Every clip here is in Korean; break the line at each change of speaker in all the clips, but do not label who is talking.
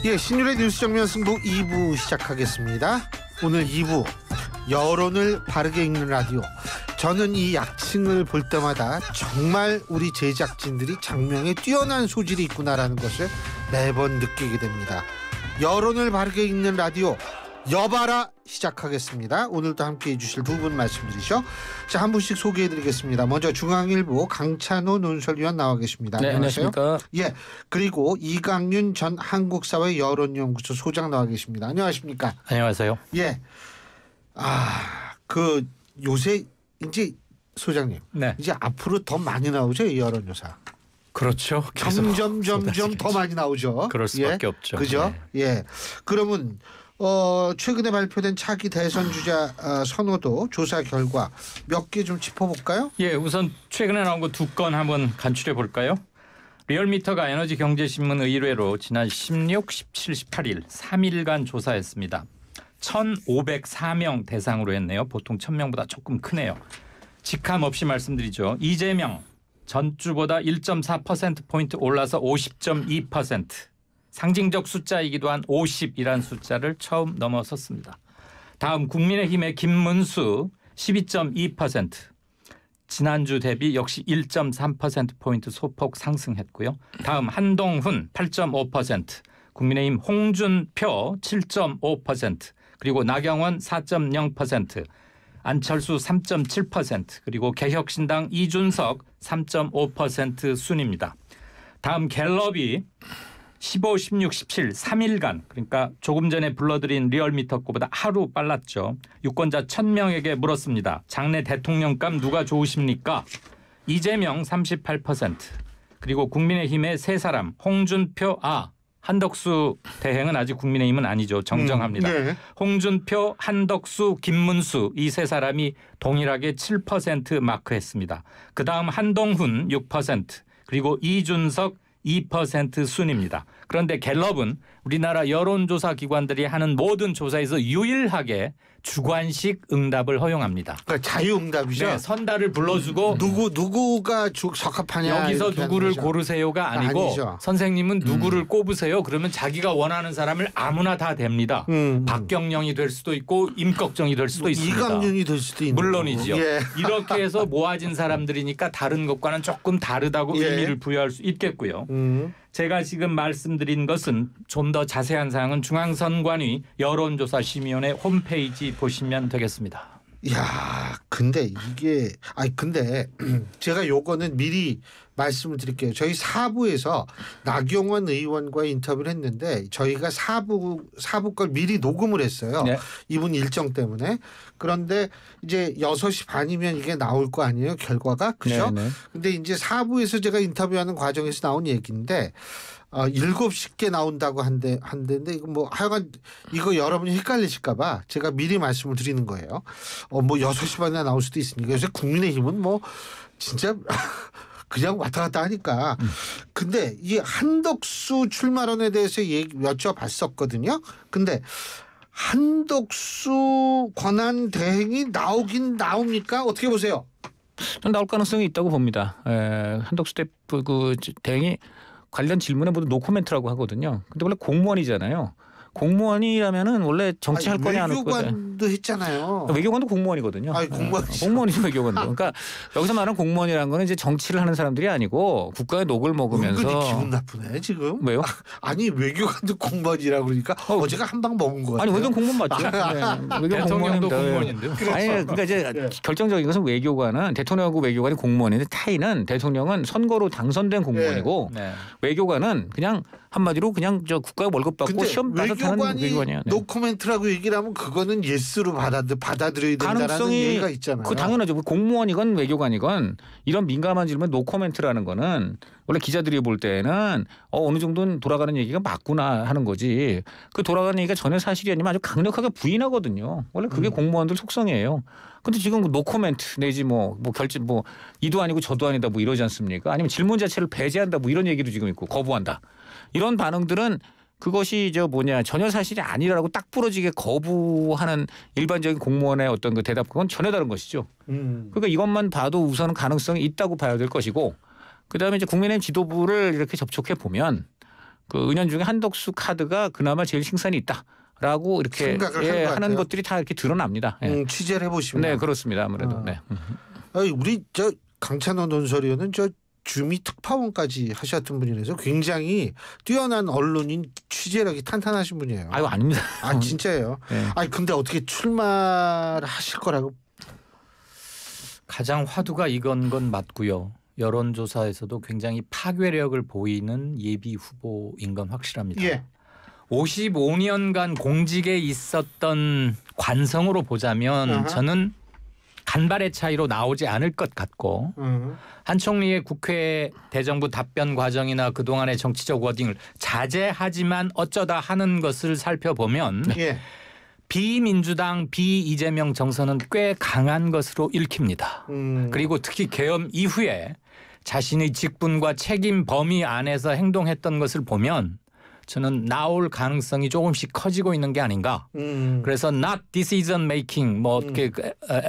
예, 신율의 뉴스 정면 승부 2부 시작하겠습니다. 오늘 2부 여론을 바르게 읽는 라디오. 저는 이 약칭을 볼 때마다 정말 우리 제작진들이 장명에 뛰어난 소질이 있구나라는 것을 매번 느끼게 됩니다. 여론을 바르게 읽는 라디오 여봐라 시작하겠습니다. 오늘도 함께해 주실 두 분 말씀드리죠. 자, 한 분씩 소개해드리겠습니다. 먼저 중앙일보 강찬호 논설위원 나와 계십니다.
네, 안녕하십니까.
예, 그리고 이강윤 전 한국사회 여론연구소 소장 나와 계십니다. 안녕하십니까.
안녕하세요.
예, 요새 이제 소장님,
네.
이제 앞으로 더 많이 나오죠, 이 여론조사.
그렇죠.
점점 더 많이 나오죠.
그럴 수밖에 없죠.
그죠?
네.
예. 그러면 최근에 발표된 차기 대선 주자 선호도 조사 결과 몇 개 좀 짚어볼까요?
예, 우선 최근에 나온 거 두 건 한번 간추려 볼까요? 리얼미터가 에너지경제신문 의뢰로 지난 16, 17, 18일 3일간 조사했습니다. 1,504명 대상으로 했네요. 보통 1,000명보다 조금 크네요. 직함 없이 말씀드리죠. 이재명 전주보다 1.4%포인트 올라서 50.2%. 상징적 숫자이기도 한 50이란 숫자를 처음 넘어섰습니다. 다음 국민의힘의 김문수 12.2%. 지난주 대비 역시 1.3%포인트 소폭 상승했고요. 다음 한동훈 8.5%. 국민의힘 홍준표 7.5%. 그리고 나경원 4.0%. 안철수 3.7%. 그리고 개혁신당 이준석 3.5% 순입니다. 다음 갤럽이 15, 16, 17, 3일간 그러니까 조금 전에 불러드린 리얼미터 거보다 하루 빨랐죠. 유권자 1,000명에게 물었습니다. 장래 대통령감 누가 좋으십니까? 이재명 38%. 그리고 국민의힘의 세 사람 홍준표 한덕수 대행은 아직 국민의힘은 아니죠. 정정합니다.
네. 홍준표,
한덕수, 김문수 이 세 사람이 동일하게 7% 마크했습니다. 그다음 한동훈 6% 그리고 이준석 2% 순입니다. 그런데 갤럽은 우리나라 여론조사 기관들이 하는 모든 조사에서 유일하게 주관식 응답을 허용합니다.
그러니까 자유응답이죠.
네, 선달을 불러주고
누구가 적합하냐
여기서 누구를 고르세요가 아니고 선생님은 누구를 꼽으세요. 그러면 자기가 원하는 사람을 아무나 다 됩니다. 박경영이 될 수도 있고 임꺽정이 될 수도 있습니다.
이강윤이 될 수도 있는
물론이죠.
예.
이렇게 해서 모아진 사람들이니까 다른 것과는 조금 다르다고 의미를 부여할 수 있겠고요. 제가 지금 말씀드린 것은 좀 더 자세한 사항은 중앙선관위 여론조사심의원회 홈페이지 보시면 되겠습니다.
야, 근데 제가 요거는 미리 말씀을 드릴게요. 저희 4부에서 나경원 의원과 인터뷰를 했는데 저희가 4부 걸 미리 녹음을 했어요.
네.
이분 일정 때문에. 그런데 이제 6시 반이면 이게 나올 거 아니에요, 결과가. 그죠?
네, 네.
근데 이제 4부에서 제가 인터뷰하는 과정에서 나온 얘기인데 7시께 나온다고 한대인데 이거 뭐 하여간 이거 여러분이 헷갈리실까 봐 제가 미리 말씀을 드리는 거예요. 뭐 6시 반에 나올 수도 있으니까. 요새 국민의힘은 뭐 진짜 그냥 왔다 갔다 하니까. 근데 이 한덕수 출마론에 대해서 여쭤봤었거든요. 근데 한덕수 권한 대행이 나오긴 나옵니까? 어떻게 보세요?
전 나올 가능성이 있다고 봅니다. 한덕수 대행이 관련 질문에 모두 노코멘트라고 하거든요. 근데 원래 공무원이잖아요. 공무원이라면은 원래 정치할 거냐 안 할 거냐.
외교관도 했잖아요.
외교관도 공무원이거든요. 공무원이죠, 외교관도. 그러니까 여기서 말하는 공무원이라는 거는 이제 정치를 하는 사람들이 아니고 국가의 녹을 먹으면서.
은근히 기분 나쁘네 지금.
왜요?
아니 외교관도 공무원이라고 그러니까 어제가 한 방 먹은 거 같아요.
아니 외교관 공무원 맞죠? 네. 외교관
대통령도 공무원인데요.
그렇죠. 아니 그러니까 이제 결정적인 것은 외교관은 대통령하고 외교관이 공무원인데 타이는 대통령은 선거로 당선된 공무원이고 외교관은 그냥 한마디로 그냥 저 국가 월급 받고 시험 봐서 타는 외교관이에요.
노코멘트라고 얘기를 하면 그거는 예스로 받아들여야 된다는 얘기가 있잖아요.
그 당연하죠. 공무원이건 외교관이건 이런 민감한 질문 노코멘트라는 거는 원래 기자들이 볼 때는 어느 정도는 돌아가는 얘기가 맞구나 하는 거지. 그 돌아가는 얘기가 전혀 사실이 아니면 아주 강력하게 부인하거든요. 원래 그게 공무원들 속성이에요. 근데 지금 노코멘트 내지 이도 아니고 저도 아니다 뭐 이러지 않습니까? 아니면 질문 자체를 배제한다 뭐 이런 얘기도 지금 있고 거부한다. 이런 반응들은 그것이 전혀 사실이 아니라고 딱 부러지게 거부하는 일반적인 공무원의 어떤 그 대답 그건 전혀 다른 것이죠. 그러니까 이것만 봐도 우선은 가능성이 있다고 봐야 될 것이고 그다음에 이제 국민의힘 지도부를 이렇게 접촉해 보면 그 은연중에 한덕수 카드가 그나마 제일 승산이 있다라고 이렇게
생각을 한것
하는
같아요.
것들이 다 이렇게 드러납니다. 예.
취재를 해보시면.
네, 그렇습니다. 아무래도. 네.
아니, 우리 저 강찬원 논설위원은 저 주미 특파원까지 하셨던 분이라서 굉장히 뛰어난 언론인 취재력이 탄탄하신 분이에요.
아유, 아닙니다.
아 진짜예요.
네.
아니 근데 어떻게 출마를 하실 거라고?
가장 화두가 이건 건 맞고요. 여론조사에서도 굉장히 파괴력을 보이는 예비 후보인 건 확실합니다.
예.
55년간 공직에 있었던 관성으로 보자면
아하.
저는 간발의 차이로 나오지 않을 것 같고 한 총리의 국회 대정부 답변 과정이나 그동안의 정치적 워딩을 자제하지만 어쩌다 하는 것을 살펴보면
예.
비민주당 비이재명 정서는 꽤 강한 것으로 읽힙니다. 그리고 특히 계엄 이후에 자신의 직분과 책임 범위 안에서 행동했던 것을 보면 저는 나올 가능성이 조금씩 커지고 있는 게 아닌가. 그래서 not decision making 뭐 어떻게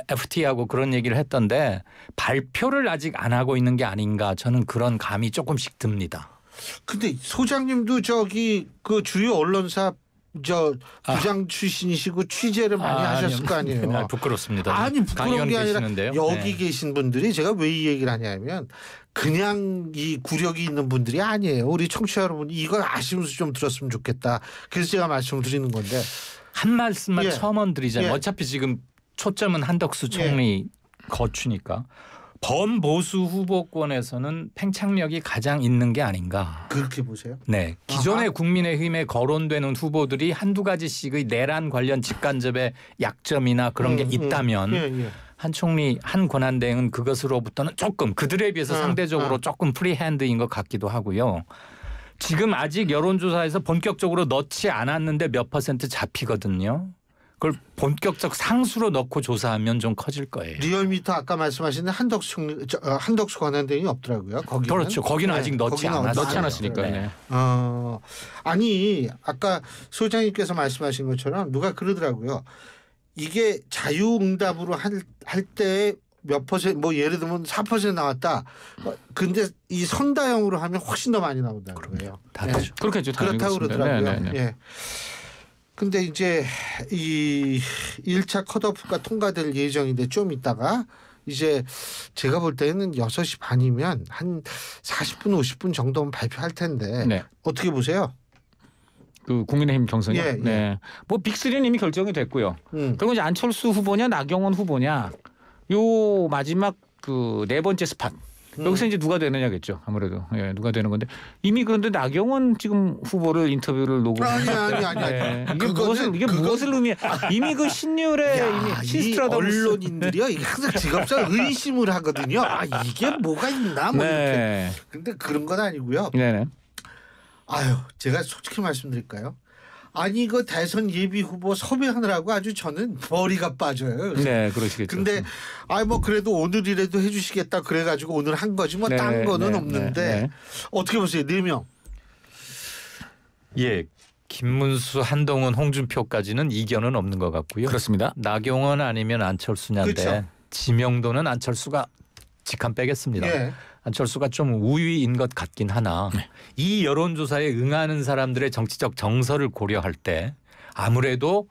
FT하고 그런 얘기를 했던데 발표를 아직 안 하고 있는 게 아닌가. 저는 그런 감이 조금씩 듭니다.
근데 소장님도 저기 그 주요 언론사 저 부장 출신이시고 취재를 많이 하셨을 거 아니에요.
부끄럽습니다.
아니 부끄러운 게 아니라
계시는데요.
여기
네.
계신 분들이 제가 왜 이 얘기를 하냐면 그냥 이 구력이 있는 분들이 아니에요. 우리 청취자 여러분 이걸 아시면서 좀 들었으면 좋겠다. 그래서 제가 말씀을 드리는 건데
한 말씀만
예.
첨언 드리자면
예.
어차피 지금 초점은 한덕수 총리 거추니까 범보수 후보권에서는 팽창력이 가장 있는 게 아닌가.
그렇게 보세요.
네, 기존의
아하.
국민의힘에 거론되는 후보들이 한두 가지씩의 내란 관련 직간접의 약점이나 그런 게 있다면
예.
한 총리 한 권한대행은 그것으로부터는 조금 그들에 비해서 상대적으로 조금 프리핸드인 것 같기도 하고요. 지금 아직 여론조사에서 본격적으로 넣지 않았는데 몇 % 잡히거든요. 그걸 본격적 상수로 넣고 조사하면 좀 커질 거예요.
리얼미터 아까 말씀하신 한덕수 권한대행이 없더라고요. 거기는.
그렇죠. 거기는 아직 넣지
거기는
않았어요.
넣지 않았으니까.
네.
네.
아니 아까 소장님께서 말씀하신 것처럼 누가 그러더라고요. 이게 자유응답으로 할 때 몇 퍼센트 뭐 예를 들면 4% 나왔다. 근데 이 선다형으로 하면 훨씬 더 많이 나온다는 거예요.
다르죠.
그렇겠죠. 당연히
그렇다고
그렇습니다.
그러더라고요.
네, 네, 네.
예. 근데 이제 이 1차 컷오프가 통과될 예정인데 좀 있다가 이제 제가 볼 때는 6시 반이면 한 40분 50분 정도면 발표할 텐데
네.
어떻게 보세요?
그 국민의힘 경선이요.
예, 예.
네. 뭐 빅3는 이미 결정이 됐고요. 그리고 이제 안철수 후보냐 나경원 후보냐 요 마지막 그 네 번째 스팟 여기서 이제 누가 되느냐겠죠. 아무래도 예, 누가 되는 건데 이미 그런데 나경원 지금 후보를 인터뷰를 녹음.
아니.
네. 이게 무엇을 의미해? 이미 그 신율의 이미
이
신스트라다무스.
언론인들이요. 이게 항상 직업상 의심을 하거든요. 아 이게 뭐가 있나 뭐 이렇게.
네.
근데 그런 건 아니고요.
네네.
아유 제가 솔직히 말씀드릴까요? 아니 그 대선 예비 후보 섭외하느라고 아주 저는 머리가 빠져요.
네, 그러시겠죠.
근데 뭐 그래도 오늘이라도 해주시겠다 그래가지고 오늘 한 거지 뭐 딴 거는 없는데 어떻게 보세요? 4명.
예, 김문수, 한동훈, 홍준표까지는 이견은 없는 것 같고요.
그렇습니다.
나경원 아니면 안철수냐인데
그렇죠.
지명도는 안철수가 직함 빼겠습니다.
예.
안철수가 좀 우위인 것 같긴 하나 이 여론조사에 응하는 사람들의 정치적 정서를 고려할 때 아무래도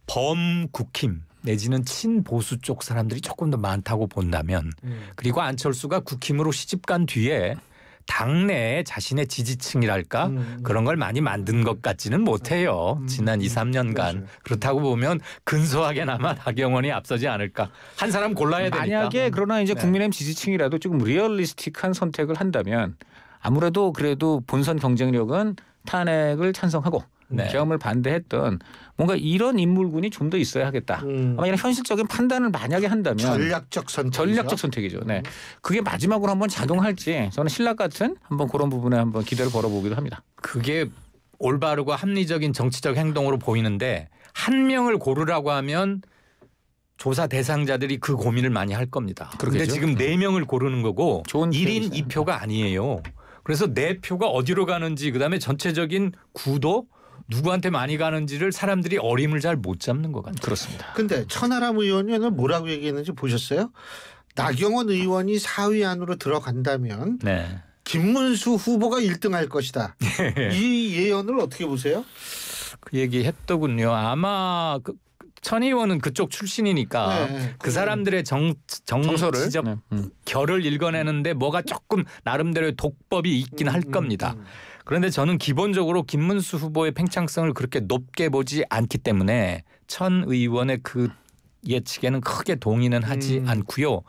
범국힘 내지는 친보수 쪽 사람들이 조금 더 많다고 본다면 그리고 안철수가 국힘으로 시집간 뒤에 당내에 자신의 지지층이랄까 그런 걸 많이 만든 것 같지는 못해요. 지난 2, 3년간.
맞아요.
그렇다고 보면 근소하게나마 나경원이 앞서지 않을까. 한 사람 골라야 되니까.
만약에 그러나 이제
네.
국민의힘 지지층이라도 조금 리얼리스틱한 선택을 한다면 아무래도 그래도 본선 경쟁력은 탄핵을 찬성하고
네.
계엄을 반대했던 뭔가 이런 인물군이 좀 더 있어야 하겠다. 아마 이런 현실적인 판단을 만약에 한다면
전략적 선택.
전략적 선택이죠. 네. 그게 마지막으로 한번 작용할지 저는 신락 같은 한번 그런 부분에 한번 기대를 걸어보기도 합니다.
그게 올바르고 합리적인 정치적 행동으로 보이는데 한 명을 고르라고 하면 조사 대상자들이 그 고민을 많이 할 겁니다. 그런데
그러겠죠.
지금 4명을 고르는 거고
좋은
1인
표현이시네요.
2표가 아니에요. 그래서 내 표가 어디로 가는지 그다음에 전체적인 구도 누구한테 많이 가는지를 사람들이 어림을 잘 못 잡는 것 같아요.
그렇습니다.
근데 천하람 의원은 뭐라고 얘기했는지 보셨어요? 나경원 의원이 4위 안으로 들어간다면
네.
김문수 후보가 1등할 것이다. 이 예언을 어떻게 보세요?
그 얘기 했더군요. 아마 천 의원은 그쪽 출신이니까
네,
그 사람들의 정치적
네.
결을 읽어내는데 뭐가 조금 나름대로의 독법이 있긴 할 겁니다. 그런데 저는 기본적으로 김문수 후보의 팽창성을 그렇게 높게 보지 않기 때문에 천 의원의 그 예측에는 크게 동의는 하지 않고요.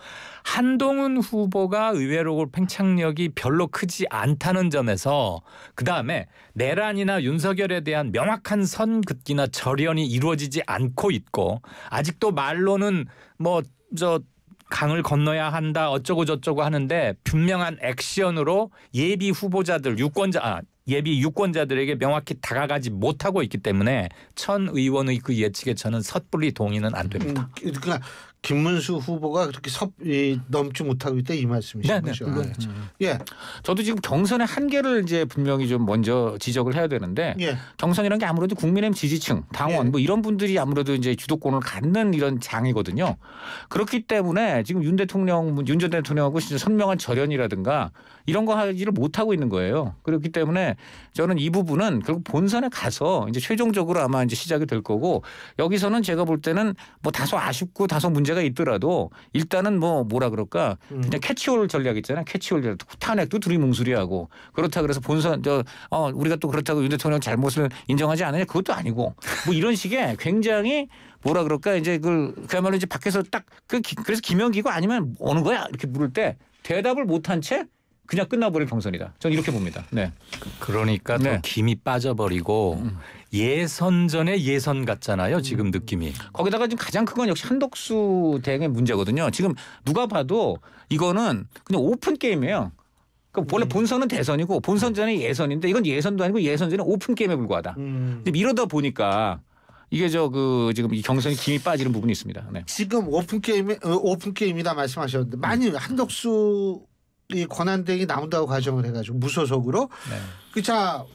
한동훈 후보가 의외로 팽창력이 별로 크지 않다는 점에서 그다음에 내란이나 윤석열에 대한 명확한 선긋기나 절연이 이루어지지 않고 있고 아직도 말로는 강을 건너야 한다 어쩌고 저쩌고 하는데 분명한 액션으로 예비 후보자들 예비 유권자들에게 명확히 다가가지 못하고 있기 때문에 천 의원의 그 예측에 저는 섣불리 동의는 안 됩니다.
그러니까 김문수 후보가 그렇게 넘지 못하고 있다 이 말씀이신 거죠. 예.
저도 지금 경선의 한계를 이제 분명히 좀 먼저 지적을 해야 되는데
예.
경선이라는 게 아무래도 국민의힘 지지층, 당원
예.
뭐 이런 분들이 아무래도 이제 주도권을 갖는 이런 장이거든요. 그렇기 때문에 지금 윤 전 대통령하고 진짜 선명한 절연이라든가 이런 거 하지를 못하고 있는 거예요. 그렇기 때문에 저는 이 부분은 결국 본선에 가서 이제 최종적으로 아마 이제 시작이 될 거고 여기서는 제가 볼 때는 뭐 다소 아쉽고 다소 문제가 있더라도 일단은 뭐라 그럴까 그냥 캐치홀 전략 있잖아요. 캐치홀 전략 탄핵도 두리뭉술이하고 그렇다 그래서 본선 우리가 또 그렇다고 윤 대통령 잘못을 인정하지 않느냐 그것도 아니고 뭐 이런 식의 굉장히 뭐라 그럴까 이제 그야말로 이제 밖에서 딱 그래서 김영기고 아니면 어느 거야 이렇게 물을 때 대답을 못한 채 그냥 끝나버릴 경선이다. 저는 이렇게 봅니다. 네.
그러니까
네.
또 김이 빠져버리고 예선 전에 예선 같잖아요. 지금 느낌이.
거기다가 지금 가장 큰 건 역시 한덕수 대행의 문제거든요. 지금 누가 봐도 이거는 그냥 오픈 게임이에요. 그러니까 원래 본선은 대선이고 본선 전에 예선인데 이건 예선도 아니고 예선 전에 오픈 게임에 불과하다. 이러다 보니까 이게 지금 이 경선이 김이 빠지는 부분이 있습니다. 네.
지금 오픈 게임이다 말씀하셨는데 만일 한덕수 이 권한대행이 나온다고 가정을 해가지고 무소속으로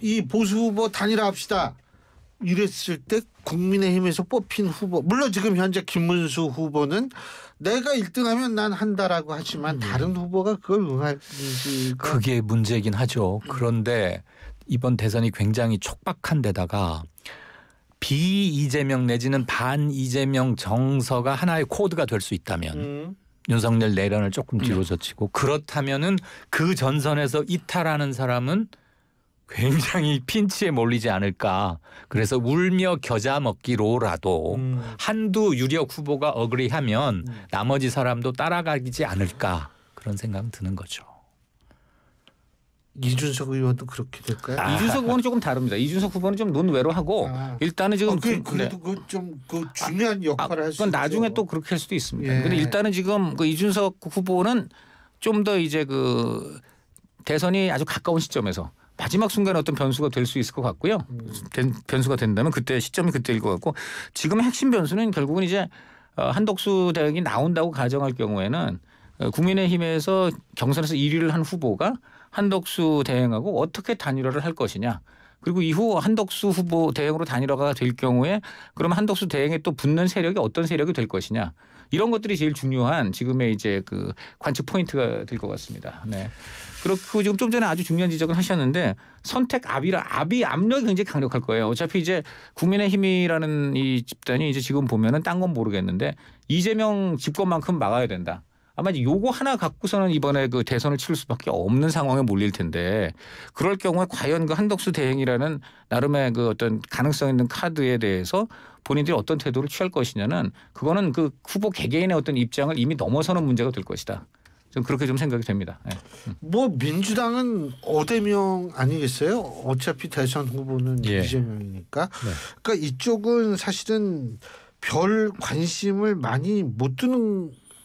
이 보수 후보 단일화합시다 이랬을 때 국민의힘에서 뽑힌 후보 물론 지금 현재 김문수 후보는 내가 1등하면 난 한다라고 하지만 다른 후보가 그걸 응할지
그게 문제긴 하죠. 그런데 이번 대선이 굉장히 촉박한 데다가 비이재명 내지는 반이재명 정서가 하나의 코드가 될 수 있다면 윤석열 내란을 조금 뒤로 젖히고 그렇다면은 그 전선에서 이탈하는 사람은 굉장히 핀치에 몰리지 않을까. 그래서 울며 겨자 먹기로라도 한두 유력 후보가 어그리하면 나머지 사람도 따라가지 않을까 그런 생각은 드는 거죠.
이준석 의원도 그렇게 될까요?
이준석 후보는 조금 다릅니다. 이준석 후보는 좀 논외로 하고 일단은 지금
그래도 그 중요한 역할을 할 수 있죠.
그건 나중에 또 그렇게 할 수도 있습니다.
예.
근데 일단은 지금 그 이준석 후보는 좀 더 이제 대선이 아주 가까운 시점에서 마지막 순간에 어떤 변수가 될 수 있을 것 같고요. 변수가 된다면 시점이 그때일 것 같고 지금의 핵심 변수는 결국은 이제 한덕수 대행이 나온다고 가정할 경우에는 국민의힘에서 경선에서 1위를 한 후보가 한덕수 대행하고 어떻게 단일화를 할 것이냐. 그리고 이후 한덕수 후보 대행으로 단일화가 될 경우에 그러면 한덕수 대행에 또 붙는 세력이 어떤 세력이 될 것이냐. 이런 것들이 제일 중요한 지금의 이제 관측 포인트가 될 것 같습니다. 네. 그렇고 지금 좀 전에 아주 중요한 지적을 하셨는데 선택 압이 압력이 굉장히 강력할 거예요. 어차피 이제 국민의힘이라는 이 집단이 이제 지금 보면은 딴 건 모르겠는데 이재명 집권만큼 막아야 된다. 아마 이제 요거 하나 갖고서는 이번에 대선을 치를 수밖에 없는 상황에 몰릴 텐데 그럴 경우에 과연 한덕수 대행이라는 나름의 어떤 가능성 있는 카드에 대해서 본인들이 어떤 태도를 취할 것이냐는 그거는 후보 개개인의 어떤 입장을 이미 넘어서는 문제가 될 것이다. 저는 그렇게 좀 생각이 됩니다. 네.
민주당은 어대명 아니겠어요? 어차피 대선 후보는
예.
이재명이니까.
네.
그러니까 이쪽은 사실은 별 관심을 많이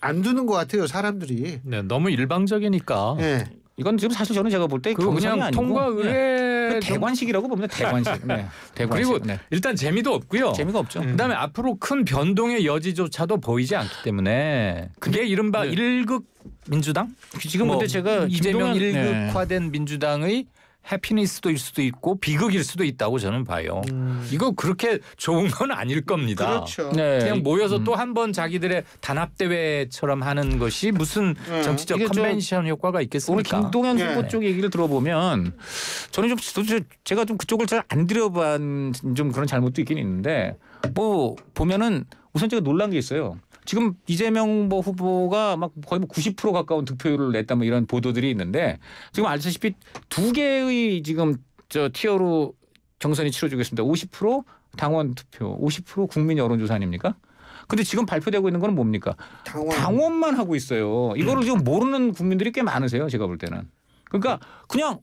안 두는 것 같아요, 사람들이.
네, 너무 일방적이니까.
네.
이건 지금 사실 저는 제가 볼 때
그냥
경선이 아니고
통과 의뢰
대관식이라고 봅니다. 대관식. 네. 대관식.
그리고 일단 재미도 없고요.
재미가 없죠.
그다음에 앞으로 큰 변동의 여지조차도 보이지 않기 때문에 그게 이른바
네.
1급 민주당?
지금 근데 제가
이재명
김동연
1급화된 민주당의 해피니스일 수도 있고 비극일 수도 있다고 저는 봐요. 이거 그렇게 좋은 건 아닐 겁니다.
그렇죠.
네.
그냥 모여서 또 한 번 자기들의 단합대회처럼 하는 것이 무슨 정치적
이게
컨벤션 효과가
오늘
있겠습니까?
김동연
네.
후보 쪽 얘기를 들어보면 저는 제가 좀 그쪽을 잘 안 들여본 좀 그런 잘못도 있긴 있는데 뭐 보면은 우선 제가 놀란 게 있어요. 지금 이재명 후보가 막 거의 90% 가까운 득표율을 냈다 뭐 이런 보도들이 있는데 지금 아시다시피 두 개의 지금 티어로 경선이 치러지고 있습니다. 50% 당원 투표, 50% 국민 여론조사 아닙니까? 근데 지금 발표되고 있는 건 뭡니까? 당원만 하고 있어요. 이거를 지금 모르는 국민들이 꽤 많으세요. 제가 볼 때는. 그러니까 그냥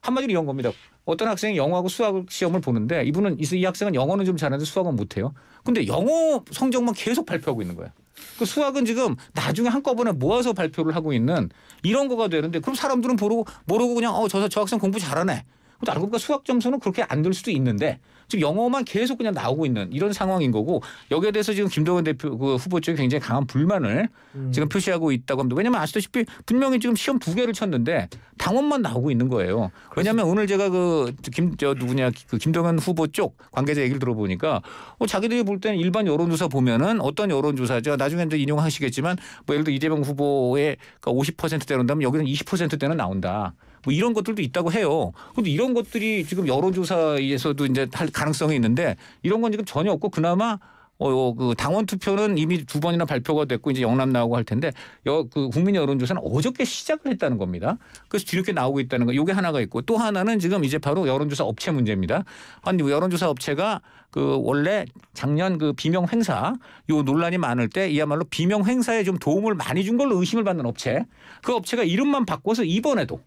한마디로 이런 겁니다. 어떤 학생이 영어하고 수학 시험을 보는데 이 학생은 영어는 좀 잘하는데 수학은 못해요. 근데 영어 성적만 계속 발표하고 있는 거예요. 그 수학은 지금 나중에 한꺼번에 모아서 발표를 하고 있는 이런 거가 되는데 그럼 사람들은 모르고 그냥 저 학생 공부 잘하네. 근데 알고 보니까 수학 점수는 그렇게 안 될 수도 있는데 지금 영어만 계속 그냥 나오고 있는 이런 상황인 거고 여기에 대해서 지금 김동연 대표 후보 쪽이 굉장히 강한 불만을 지금 표시하고 있다고 합니다. 왜냐하면 아시다시피 분명히 지금 시험 2개를 쳤는데 당원만 나오고 있는 거예요. 왜냐하면 오늘 제가 김동연 후보 쪽 관계자 얘기를 들어보니까 자기들이 볼 때는 일반 여론조사 보면은 어떤 여론조사죠. 나중에 이제 인용하시겠지만 뭐 예를 들어 이재명 후보의 50%대로 한다면 여기는 20%대는 나온다. 뭐 이런 것들도 있다고 해요. 그런데 이런 것들이 지금 여론조사에서도 이제 할 가능성이 있는데 이런 건 지금 전혀 없고 그나마 그 당원 투표는 이미 2번이나 발표가 됐고 이제 영남 나오고 할 텐데 그 국민 여론조사는 어저께 시작을 했다는 겁니다. 그래서 뒤늦게 나오고 있다는 거. 이게 하나가 있고 또 하나는 지금 이제 바로 여론조사 업체 문제입니다. 아니 여론조사 업체가 그 원래 작년 그 비명 행사 요 논란이 많을 때 이야말로 비명 행사에 좀 도움을 많이 준 걸로 의심을 받는 업체. 그 업체가 이름만 바꿔서 이번에도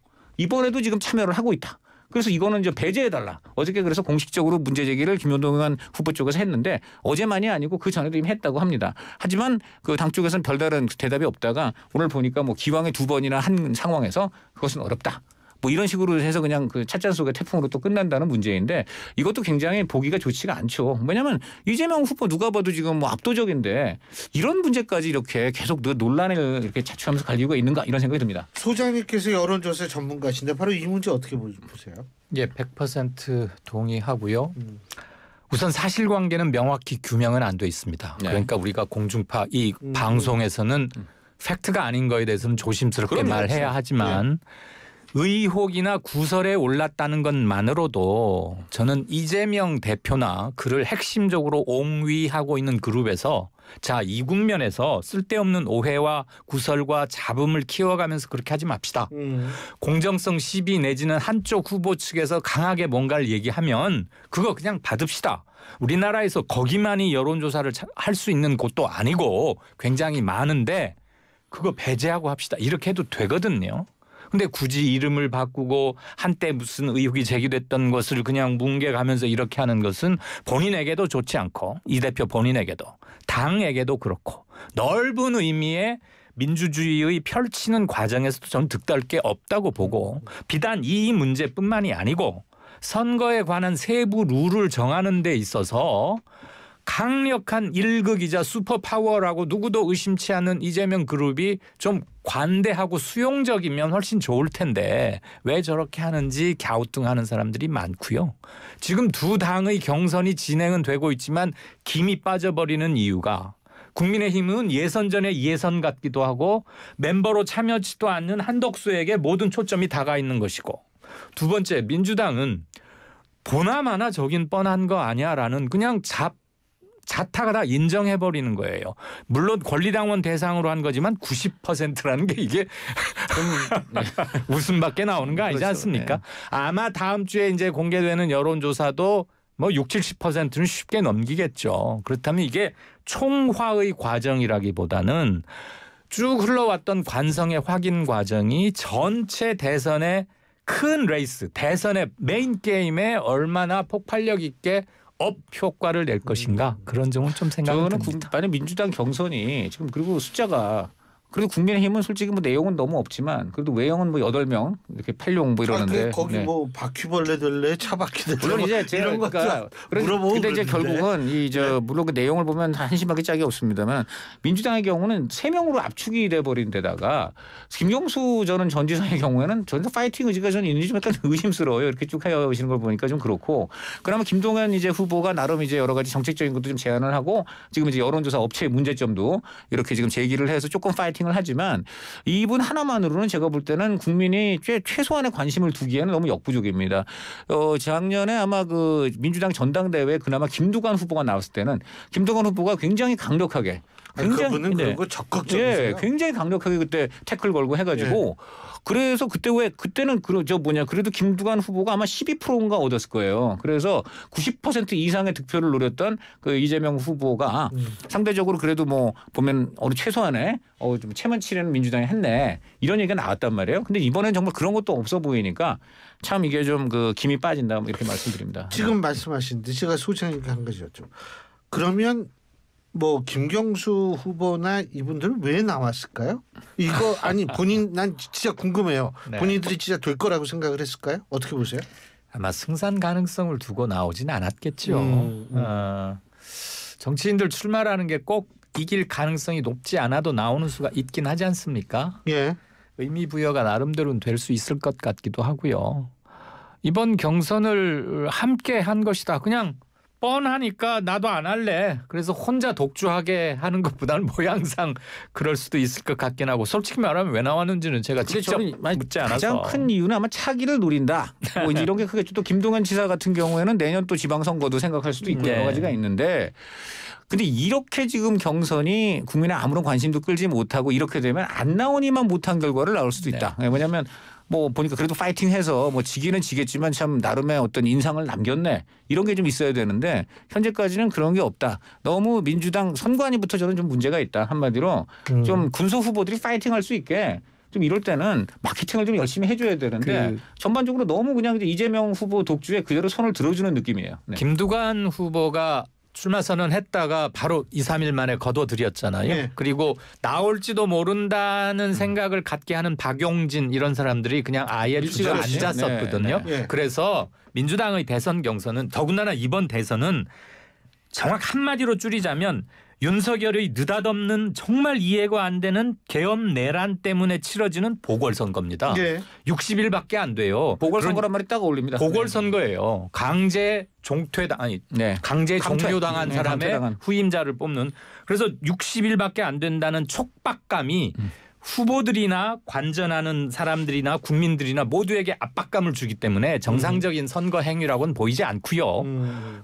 지금 참여를 하고 있다. 그래서 이거는 이제 배제해달라. 어저께 그래서 공식적으로 문제 제기를 김동연 후보 쪽에서 했는데 어제만이 아니고 그 전에도 이미 했다고 합니다. 하지만 그 당 쪽에서는 별다른 대답이 없다가 오늘 보니까 뭐 기왕에 2번이나 한 상황에서 그것은 어렵다. 뭐 이런 식으로 해서 그냥 그 찻잔 속의 태풍으로 또 끝난다는 문제인데 이것도 굉장히 보기가 좋지가 않죠. 왜냐하면 이재명 후보 누가 봐도 지금 뭐 압도적인데 이런 문제까지 이렇게 계속 논란을 이렇게 자초하면서 갈 이유가 있는가 이런 생각이 듭니다.
소장님께서 여론조사 전문가신데 바로 이 문제 어떻게 보세요?
예, 100% 동의하고요. 우선 사실관계는 명확히 규명은 안 돼 있습니다.
네.
그러니까 우리가 공중파 이 방송에서는 팩트가 아닌 거에 대해서는 조심스럽게
그럼요.
말해야 하지만 의혹이나 구설에 올랐다는 것만으로도 저는 이재명 대표나 그를 핵심적으로 옹위하고 있는 그룹에서 자, 이 국면에서 쓸데없는 오해와 구설과 잡음을 키워가면서 그렇게 하지 맙시다. 공정성 시비 내지는 한쪽 후보 측에서 강하게 뭔가를 얘기하면 그거 그냥 받읍시다. 우리나라에서 거기만이 여론조사를 할 수 있는 곳도 아니고 굉장히 많은데 그거 배제하고 합시다. 이렇게 해도 되거든요. 근데 굳이 이름을 바꾸고 한때 무슨 의혹이 제기됐던 것을 그냥 뭉개가면서 이렇게 하는 것은 본인에게도 좋지 않고 이 대표 본인에게도 당에게도 그렇고 넓은 의미의 민주주의의 펼치는 과정에서도 저는 득달 게 없다고 보고 비단 이 문제뿐만이 아니고 선거에 관한 세부 룰을 정하는 데 있어서 강력한 일극이자 슈퍼파워라고 누구도 의심치 않는 이재명 그룹이 좀 관대하고 수용적이면 훨씬 좋을 텐데 왜 저렇게 하는지 갸우뚱하는 사람들이 많고요. 지금 두 당의 경선이 진행은 되고 있지만 김이 빠져버리는 이유가 국민의힘은 예선 전에 예선 같기도 하고 멤버로 참여치도 않는 한덕수에게 모든 초점이 다가 있는 것이고 두 번째 민주당은 보나마나 저긴 뻔한 거 아니야라는 그냥 자타가 다 인정해버리는 거예요. 물론 권리당원 대상으로 한 거지만 90%라는 게 이게 웃음밖에 나오는 거 아니지
그렇죠.
않습니까?
네.
아마 다음 주에 이제 공개되는 여론조사도 뭐 60-70%는 쉽게 넘기겠죠. 그렇다면 이게 총화의 과정이라기보다는 쭉 흘러왔던 관성의 확인 과정이 전체 대선의 큰 레이스, 대선의 메인 게임에 얼마나 폭발력 있게 업 효과를 낼 것인가 그런 점은 좀 생각이
저는
듭니다.
만약 민주당 경선이 지금 그리고 숫자가 그래도 국민의힘은 솔직히 뭐 내용은 너무 없지만 그래도 외형은 뭐 8명 이렇게 8용 뭐 이러는데
거기
네.
뭐 바퀴벌레 될래 차바퀴 될래
물론 이제 제가
이런
그러니까
물어보고
근데 이제
그러는데.
결국은
네.
물론 그 내용을 보면 한심하게 짝이 없습니다만 민주당의 경우는 3명으로 압축이 돼 버린 데다가 김경수 저는 전 지사의 경우에는 전혀 파이팅 의지가 저는 있는지 좀 약간 의심스러워요. 이렇게 쭉 해오시는 걸 보니까 좀 그렇고 그러면 김동연 이제 후보가 나름 이제 여러 가지 정책적인 것도 좀 제안을 하고 지금 이제 여론조사 업체의 문제점도 이렇게 지금 제기를 해서 조금 파이팅을 하지만 이분 하나만으로는 제가 볼 때는 국민이 최소한의 관심을 두기에는 너무 역부족입니다. 작년에 아마 그 민주당 전당대회에 그나마 김두관 후보가 나왔을 때는 김두관 후보가 굉장히 강력하게
그분은 그리고 적극적이세요.
예, 굉장히 강력하게 그때 태클 걸고 해가지고 그래서 그때는 그래도 김두관 후보가 아마 12%인가 얻었을 거예요. 그래서 90% 이상의 득표를 노렸던 그 이재명 후보가 상대적으로 그래도 뭐 보면 어느 최소한의 좀 체면 치레는 민주당이 했네 이런 얘기가 나왔단 말이에요. 근데 이번엔 정말 그런 것도 없어 보이니까 참 이게 좀 그 김이 빠진다 이렇게 말씀드립니다.
지금 말씀하신 듯이 제가 소장님께 한 가지였죠. 그러면 뭐 김경수 후보나 이분들은 왜 나왔을까요? 이거 아니 난 진짜 궁금해요.
네.
본인들이 진짜 될 거라고 생각을 했을까요? 어떻게 보세요?
아마 승산 가능성을 두고 나오진 않았겠죠. 정치인들 출마라는 게 꼭 이길 가능성이 높지 않아도 나오는 수가 있긴 하지 않습니까?
예.
의미 부여가 나름대로는 될 수 있을 것 같기도 하고요. 이번 경선을 함께 한 것이다. 그냥 뻔하니까 나도 안 할래. 그래서 혼자 독주하게 하는 것보다는 모양상 그럴 수도 있을 것 같긴 하고 솔직히 말하면 왜 나왔는지는 제가 직접 묻지 않아서.
가장 큰 이유는 아마 차기를 노린다. 뭐 이제 이런 게 크겠죠. 또 김동연 지사 같은 경우에는 내년 또 지방선거도 생각할 수도 있고 여러 가지가 있는데 근데 이렇게 지금 경선이 국민의 아무런 관심도 끌지 못하고 이렇게 되면 안 나오니만 못한 결과를 나올 수도 있다. 왜냐하면 뭐 보니까 그래도 파이팅해서 뭐 지기는 지겠지만 참 나름의 어떤 인상을 남겼네 이런 게 좀 있어야 되는데 현재까지는 그런 게 없다. 너무 민주당 선관위부터 저는 좀 문제가 있다. 한마디로 좀 군소 후보들이 파이팅할 수 있게 좀 이럴 때는 마케팅을 좀 열심히 해줘야 되는데 전반적으로 너무 그냥 이재명 후보 독주에 그대로 손을 들어주는 느낌이에요. 네.
김두관 후보가 출마 선언했다가 바로 2, 3일 만에 거둬들였잖아요.
네.
그리고 나올지도 모른다는 생각을 갖게 하는 박용진 이런 사람들이 그냥 아예 주저앉았었거든요.
네.
그래서 민주당의 대선 경선은 더군다나 이번 대선은 정확 한마디로 줄이자면 윤석열의 느닷없는 정말 이해가 안 되는 계엄 내란 때문에 치러지는 보궐선거입니다.
예.
60일밖에 안 돼요.
보궐선거란 말이 딱 어울립니다.
보궐선거예요. 강제 강제 종료당한 사람의
강퇴당한.
후임자를 뽑는. 그래서 60일밖에 안 된다는 촉박감이 후보들이나 관전하는 사람들이나 국민들이나 모두에게 압박감을 주기 때문에 정상적인 선거 행위라고는 보이지 않고요.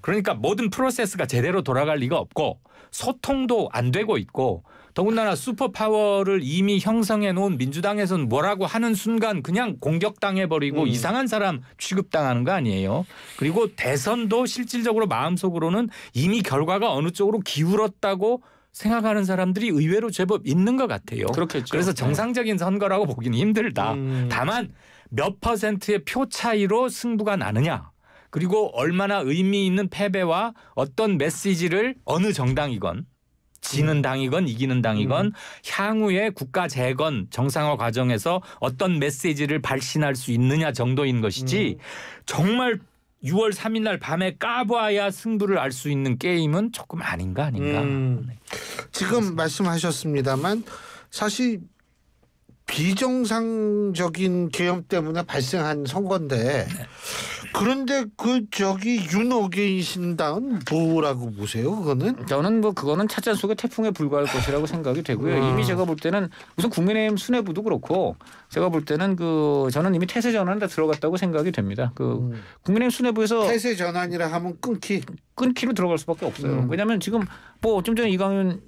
그러니까 모든 프로세스가 제대로 돌아갈 리가 없고 소통도 안 되고 있고 더군다나 슈퍼파워를 이미 형성해 놓은 민주당에서는 뭐라고 하는 순간 그냥 공격당해버리고 이상한 사람 취급당하는 거 아니에요. 그리고 대선도 실질적으로 마음속으로는 이미 결과가 어느 쪽으로 기울었다고 생각하는 사람들이 의외로 제법 있는 것 같아요.
그렇겠죠.
그래서 정상적인 선거라고 보기는 힘들다. 다만 몇 퍼센트의 표 차이로 승부가 나느냐. 그리고 얼마나 의미 있는 패배와 어떤 메시지를 어느 정당이건 지는 당이건 이기는 당이건 향후에 국가 재건 정상화 과정에서 어떤 메시지를 발신할 수 있느냐 정도인 것이지 정말 6월 3일 날 밤에 까봐야 승부를 알 수 있는 게임은 조금 아닌가.
지금 말씀하셨습니다만 사실 비정상적인 계엄 때문에 발생한 선거인데 그런데 윤어게인 신당은 뭐라고 보세요? 그거는?
저는 뭐 그거는 찻잔 속의 태풍에 불과할 것이라고 생각이 되고요. 이미 제가 볼 때는 우선 국민의힘 수뇌부도 그렇고 제가 볼 때는 저는 이미 태세 전환 다 들어갔다고 생각이 됩니다. 국민의힘 수뇌부에서
태세 전환이라 하면
끊기로 들어갈 수밖에 없어요. 왜냐하면 지금 뭐 좀 전에 이강윤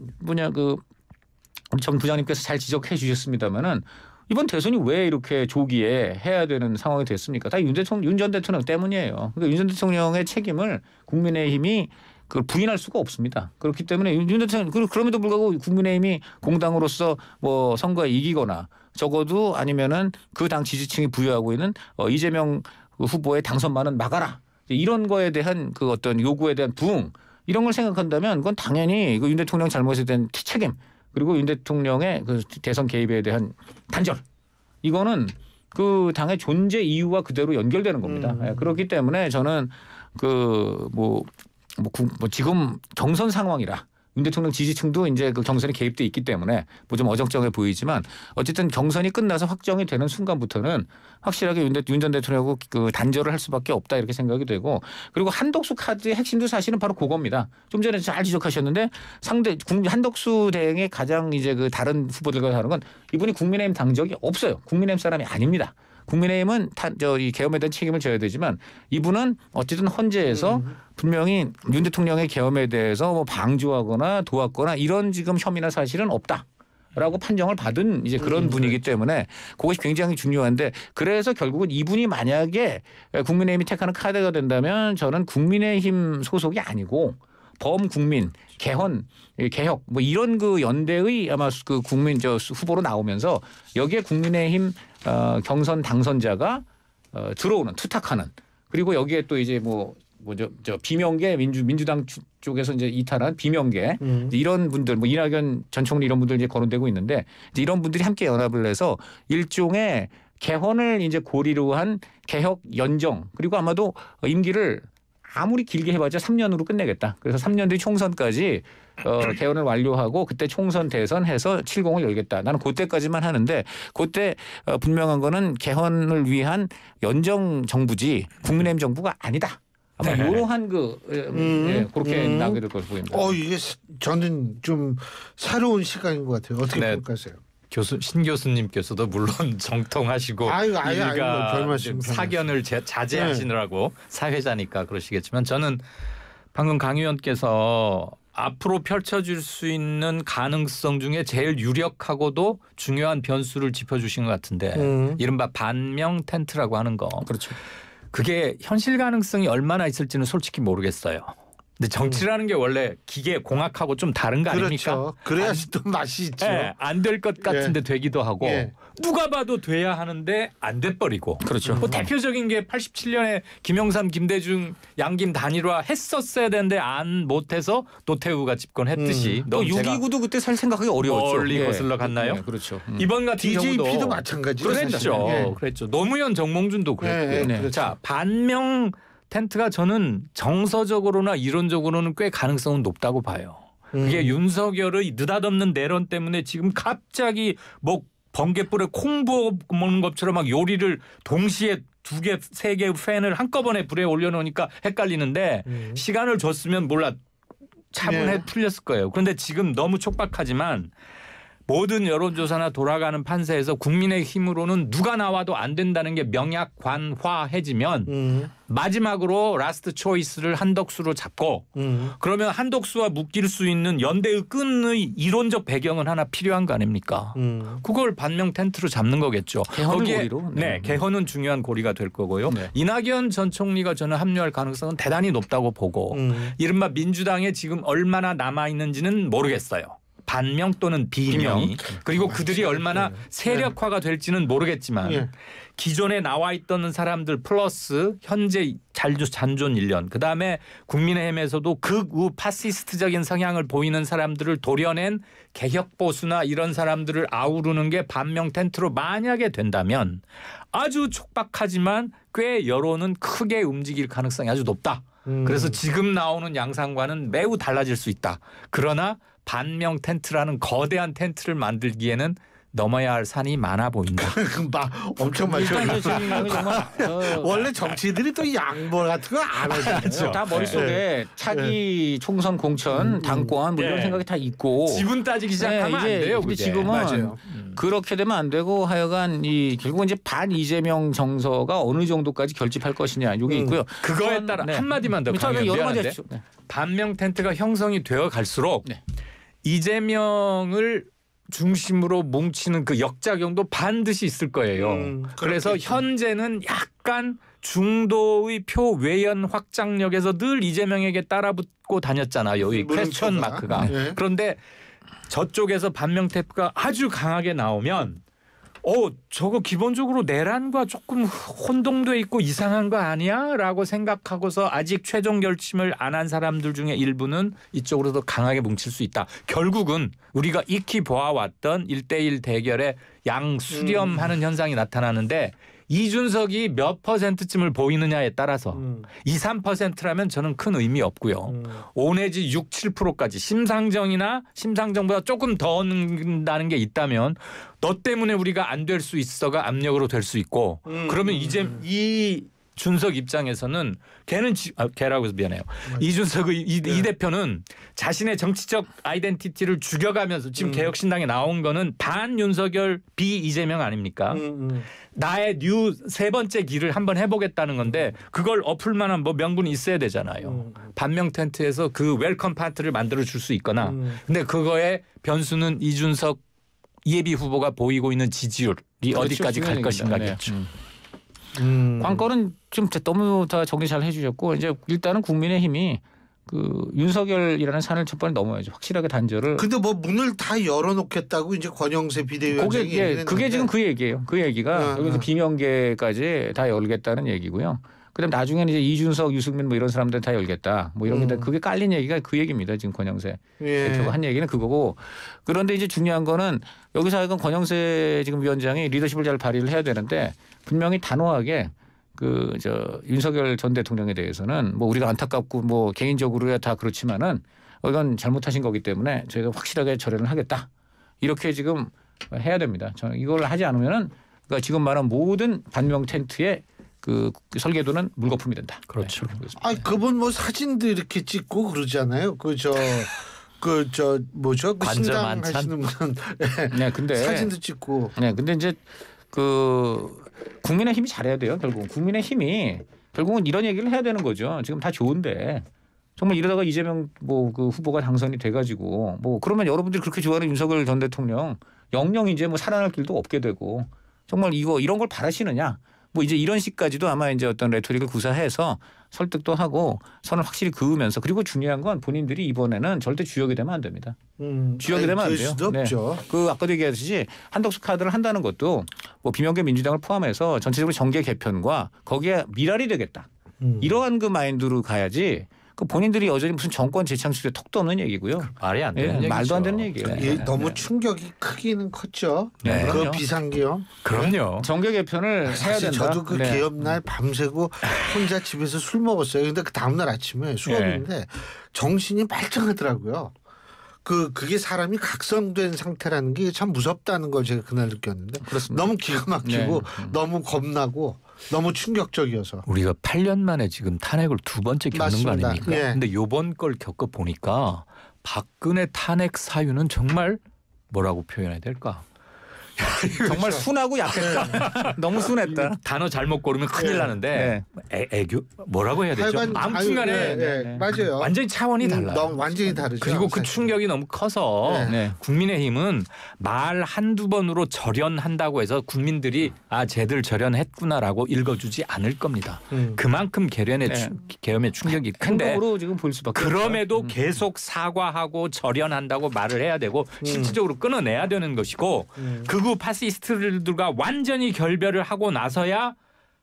전 부장님께서 잘 지적해 주셨습니다만은 이번 대선이 왜 이렇게 조기에 해야 되는 상황이 됐습니까? 다 윤 전 대통령 때문이에요. 그러니까 윤 전 대통령의 책임을 국민의힘이 그걸 부인할 수가 없습니다. 그렇기 때문에 윤 대통령 그럼에도 불구하고 국민의힘이 공당으로서 뭐 선거에 이기거나 적어도 아니면은 그 당 지지층이 부여하고 있는 이재명 후보의 당선만은 막아라. 이런 거에 대한 그 어떤 요구에 대한 부응 이런 걸 생각한다면 그건 당연히 윤 대통령 잘못에 대한 책임 그리고 윤 대통령의 그 대선 개입에 대한 단절 이거는 그 당의 존재 이유와 그대로 연결되는 겁니다. 그렇기 때문에 저는 지금 경선 상황이라 윤 대통령 지지층도 이제 그 경선에 개입돼 있기 때문에 뭐 좀 어정쩡해 보이지만 어쨌든 경선이 끝나서 확정이 되는 순간부터는 확실하게 윤 전 대통령하고 그 단절을 할 수밖에 없다 이렇게 생각이 되고 그리고 한덕수 카드의 핵심도 사실은 바로 그겁니다. 좀 전에 잘 지적하셨는데 한덕수 대행의 가장 이제 그 다른 후보들과 다른 건 이분이 국민의힘 당적이 없어요. 국민의힘 사람이 아닙니다. 국민의힘은 이 계엄에 대한 책임을 져야 되지만 이분은 어쨌든 헌재에서 분명히 윤 대통령의 계엄에 대해서 뭐 방조하거나 도왔거나 이런 지금 혐의나 사실은 없다라고 판정을 받은 이제 그런 분이기 때문에 그것이 굉장히 중요한데 그래서 결국은 이분이 만약에 국민의힘이 택하는 카드가 된다면 저는 국민의힘 소속이 아니고 범국민 개헌 개혁 뭐 이런 그 연대의 아마 그 국민 후보로 나오면서 여기에 국민의힘 경선 당선자가 들어오는 투탁하는 그리고 여기에 또 이제 저 비명계 민주당 쪽에서 이제 이탈한 비명계 이런 분들 뭐 이낙연 전 총리 이런 분들 이제 거론되고 있는데 이제 이런 분들이 함께 연합을 해서 일종의 개헌을 이제 고리로 한 개혁 연정 그리고 아마도 임기를 아무리 길게 해봤자 3년으로 끝내겠다. 그래서 3년 뒤 총선까지 개헌을 완료하고 그때 총선 대선해서 70을 열겠다. 나는 그때까지만 하는데 그때 분명한 거는 개헌을 위한 연정 정부지 국민의힘 정부가 아니다. 아마 이러한 그렇게 나게 될 것으로 보입니다.
이게 저는 좀 새로운 시각인 것 같아요. 어떻게 평가하세요?
신 교수님께서도 물론 정통하시고 일가 사견을 자제하시느라고 사회자니까 그러시겠지만 저는 방금 강 의원께서 앞으로 펼쳐질 수 있는 가능성 중에 제일 유력하고도 중요한 변수를 짚어주신 것 같은데 이른바 반명 텐트라고 하는 거.
그렇죠.
그게 현실 가능성이 얼마나 있을지는 솔직히 모르겠어요. 근데 정치라는 게 원래 기계 공학하고 좀 다른 거 아닙니까?
그렇죠. 그래야지 또 맛이 있죠.
안 될 것 같은데 되기도 하고 누가 봐도 돼야 하는데 안 돼버리고.
그렇죠.
뭐 대표적인 게 87년에 김영삼, 김대중 양김 단일화 했었어야 되는데 안 못해서 노태우가 집권했듯이.
또 6.29도 그때 살 생각하기 어려웠죠.
멀리 거슬러 갔나요?
그렇죠.
이번 같은 경우도
DJP도 마찬가지죠.
그랬죠. 노무현, 정몽준도 그랬고.
그렇죠.
자, 반명 텐트가 저는 정서적으로나 이론적으로는 꽤 가능성은 높다고 봐요. 그게 윤석열의 느닷없는 내론 때문에 지금 갑자기 뭐 번갯불에 콩 부어 먹는 것처럼 막 요리를 동시에 2개, 3개 팬을 한꺼번에 불에 올려놓으니까 헷갈리는데 시간을 줬으면 몰라 차분해 풀렸을 거예요. 그런데 지금 너무 촉박하지만 모든 여론조사나 돌아가는 판세에서 국민의힘으로는 누가 나와도 안 된다는 게 명약관화해지면 마지막으로 라스트 초이스를 한덕수로 잡고 그러면 한덕수와 묶일 수 있는 연대의 끈의 이론적 배경은 하나 필요한 거 아닙니까? 그걸 반명 텐트로 잡는 거겠죠.
개헌을 고리로?
네, 개헌은 중요한 고리가 될 거고요. 네. 이낙연 전 총리가 저는 합류할 가능성은 대단히 높다고 보고 이른바 민주당에 지금 얼마나 남아있는지는 모르겠어요. 반명 또는 비명 그리고 그들이 얼마나 세력화가 될지는 모르겠지만 기존에 나와 있던 사람들 플러스 현재 잔존 1년 그다음에 국민의힘에서도 극우 파시스트적인 성향을 보이는 사람들을 도려낸 개혁보수나 이런 사람들을 아우르는 게 반명 텐트로 만약에 된다면 아주 촉박하지만 꽤 여론은 크게 움직일 가능성이 아주 높다. 그래서 지금 나오는 양상과는 매우 달라질 수 있다. 그러나 반명 텐트라는 거대한 텐트를 만들기에는 넘어야 할 산이 많아 보인다.
엄청 많죠. 원래 정치들이 또 양보 같은 거 안 하죠.
다 머릿속에 차기 총선 공천 당권 뭐 이런 생각이 다 있고
지분 따지기 시작하면 안 돼요.
근데 지금은 그렇게 되면 안 되고 하여간 결국은 이제 반 이재명 정서가 어느 정도까지 결집할 것이냐 이게 있고요.
그거에 따라 한마디만 더 강하게 미안한데 반명 텐트가 형성이 되어 갈수록 이재명을 중심으로 뭉치는 그 역작용도 반드시 있을 거예요. 그래서 현재는 약간 중도의 표 외연 확장력에서 늘 이재명에게 따라붙고 다녔잖아요. 이 퀘스천 마크가. 그런데 저쪽에서 반명 테프가 아주 강하게 나오면 저거 기본적으로 내란과 조금 혼동돼 있고 이상한 거 아니야? 라고 생각하고서 아직 최종 결심을 안 한 사람들 중에 일부는 이쪽으로 더 강하게 뭉칠 수 있다. 결국은 우리가 익히 보아왔던 1대1 대결에 양수렴하는 현상이 나타나는데 이준석이 몇 %쯤을 보이느냐에 따라서 2, 3%라면 저는 큰 의미 없고요. 5 내지 6, 7%까지 심상정보다 조금 더 얻는다는 게 있다면 너 때문에 우리가 안 될 수 있어가 압력으로 될 수 있고 그러면 이제 이준석 입장에서는 걔라고 해서 미안해요. 이준석의 이 대표는 자신의 정치적 아이덴티티를 죽여가면서 지금 개혁신당에 나온 거는 반 윤석열 비 이재명 아닙니까? 나의 뉴 세 번째 길을 한번 해보겠다는 건데 그걸 엎을 만한 뭐 명분이 있어야 되잖아요. 반명 텐트에서 그 웰컴 파트를 만들어 줄 수 있거나 근데 그거의 변수는 이준석 예비 후보가 보이고 있는 지지율이 어디까지 갈 것인가겠죠.
관건은 좀 너무 다 정리 잘 해주셨고 이제 일단은 국민의힘이 그 윤석열이라는 산을 첫 번에 넘어야죠. 확실하게 단절을.
근데 뭐 문을 다 열어놓겠다고 이제 권영세 비대위원장이 얘기했는데.
그게 지금 그 얘기예요. 그 얘기가 여기서 비명계까지 다 열겠다는 얘기고요. 그다음 나중에는 이제 이준석, 유승민 뭐 이런 사람들 다 열겠다. 뭐 이런 게 그게 깔린 얘기가 그 얘기입니다. 지금 권영세 대표가 한 얘기는 그거고. 그런데 이제 중요한 거는 여기서 하여간 권영세 지금 위원장이 리더십을 잘 발휘를 해야 되는데 분명히 단호하게 윤석열 전 대통령에 대해서는 뭐 우리가 안타깝고 뭐 개인적으로야 다 그렇지만은 이건 잘못하신 거기 때문에 저희가 확실하게 절연을 하겠다. 이렇게 지금 해야 됩니다. 저는 이걸 하지 않으면은 그러니까 지금 말한 모든 반명 텐트의 그 설계도는 물거품이 된다.
그렇죠.
아, 그분 뭐 사진도 이렇게 찍고 그러잖아요. 뭐죠? 그 신당 하시는 분.
네, 근데
사진도 찍고.
네, 근데 이제 국민의힘이 잘해야 돼요. 결국 국민의힘이 결국은 이런 얘기를 해야 되는 거죠. 지금 다 좋은데 정말 이러다가 이재명 그 후보가 당선이 돼가지고 뭐 그러면 여러분들이 그렇게 좋아하는 윤석열 전 대통령 영영 이제 뭐 살아날 길도 없게 되고 정말 이런 걸 바라시느냐? 뭐 이제 이런 식까지도 아마 이제 어떤 레토릭을 구사해서 설득도 하고 선을 확실히 그으면서 그리고 중요한 건 본인들이 이번에는 절대 주역이 되면 안 됩니다. 주역이 되면 안 돼요.
수도 없죠.
그 아까도 얘기했듯이 한덕수 카드를 한다는 것도 뭐 비명계 민주당을 포함해서 전체적으로 정계 개편과 거기에 미랄이 되겠다. 이러한 그 마인드로 가야지. 그 본인들이 여전히 무슨 정권 재창출에 턱도 없는 얘기고요.
말이 안 되는 얘기죠.
말도 안 되는 얘기예요.
너무 충격이 크기는 컸죠.
네.
그 비상계엄.
그럼요.
정계 개편을 해야 된다.
저도 그 계엄 날 밤새고 혼자 집에서 술 먹었어요. 근데 그 다음 날 아침에 수업인데 정신이 말짱하더라고요. 그게 사람이 각성된 상태라는 게 참 무섭다는 걸 제가 그날 느꼈는데
그렇습니다.
너무 기가 막히고 너무 겁나고 너무 충격적이어서
우리가 8년 만에 지금 탄핵을 두 번째 겪는
맞습니다.
거 아닙니까?
예.
근데 요번 걸 겪어 보니까 박근혜 탄핵 사유는 정말 뭐라고 표현해야 될까?
정말 순하고 약했다. 너무 순했다.
단어 잘못 고르면 큰일 나는데 애교 뭐라고 해야 되죠? 아무튼간에
맞아요.
완전히 차원이 달라요.
너무 완전히 다르죠.
그리고 그
사실.
충격이 너무 커서 국민의힘은 말 한두 번으로 절연한다고 해서 국민들이 쟤들 절연했구나라고 읽어주지 않을 겁니다. 그만큼 계엄의 충격이 큰데
행동으로 지금 볼 수밖에
그럼에도 계속 사과하고 절연한다고 말을 해야 되고 실질적으로 끊어내야 되는 것이고 극우 파시스트들과 완전히 결별을 하고 나서야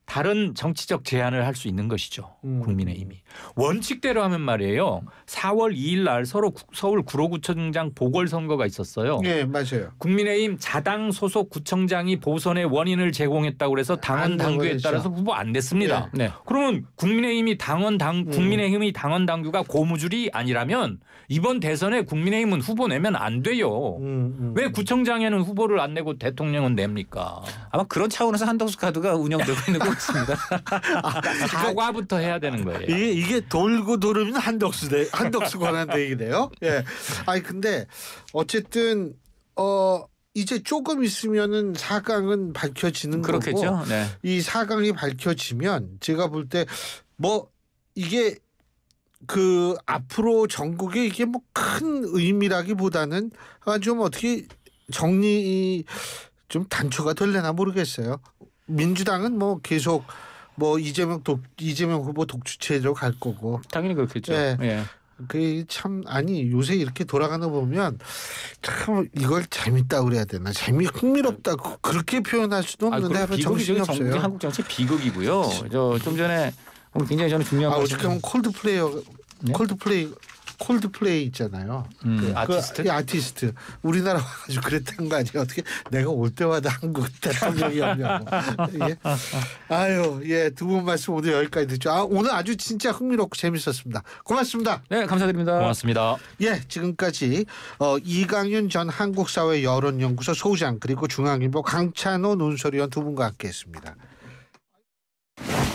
다른 정치적 제안을 할 수 있는 것이죠. 국민의힘이. 원칙대로 하면 말이에요. 4월 2일 날 서울 구로구청장 보궐선거가 있었어요.
네, 맞아요.
국민의힘 자당 소속 구청장이 보선의 원인을 제공했다고 해서 당원 당규에 따라서 후보 안 됐습니다. 그러면 국민의힘이 당원 당규가 고무줄이 아니라면 이번 대선에 국민의힘은 후보 내면 안 돼요. 왜 구청장에는 후보를 안 내고 대통령은 냅니까?
아마 그런 차원에서 한덕수 카드가 운영되고 있는 것 같습니다.
사과부터 해야 되는 거예요.
이게 돌고 돌으면 한덕수 권한 대기네요. 예. 아니 근데 어쨌든 이제 조금 있으면은 4강은 밝혀지는
그렇겠죠.
거고 이 4강이 밝혀지면 제가 볼 때 뭐 이게 그 앞으로 전국에 이게 뭐 큰 의미라기보다는 좀 어떻게 정리 좀 단초가 될려나 모르겠어요. 민주당은 뭐 계속 뭐 이재명 후보 독주체제로 갈 거고
당연히 그렇겠죠.
그 참 아니 요새 이렇게 돌아가는 거 보면 참 이걸 재밌다 그래야 되나 흥미롭다 그렇게 표현할 수도 없는데 하면 정신이
비극이죠.
없어요.
한국 정치 비극이고요. 저 좀 전에 굉장히 저는 중요한 거.
어떻게 보면
네?
콜드플레이 있잖아요.
아티스트?
아티스트 우리나라 와가지고 그랬던 거 아니에요? 어떻게 내가 올 때마다 한국 대통령이 없냐고. 예. 아유, 예, 두 분 말씀 오늘 여기까지 듣죠. 오늘 아주 진짜 흥미롭고 재밌었습니다. 고맙습니다.
네, 감사드립니다.
고맙습니다.
예, 지금까지 이강윤 전 한국사회 여론연구소 소장 그리고 중앙일보 강찬호 논설위원 두 분과 함께했습니다.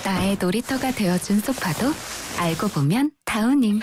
나의 놀이터가 되어준 소파도 알고 보면 다우닝.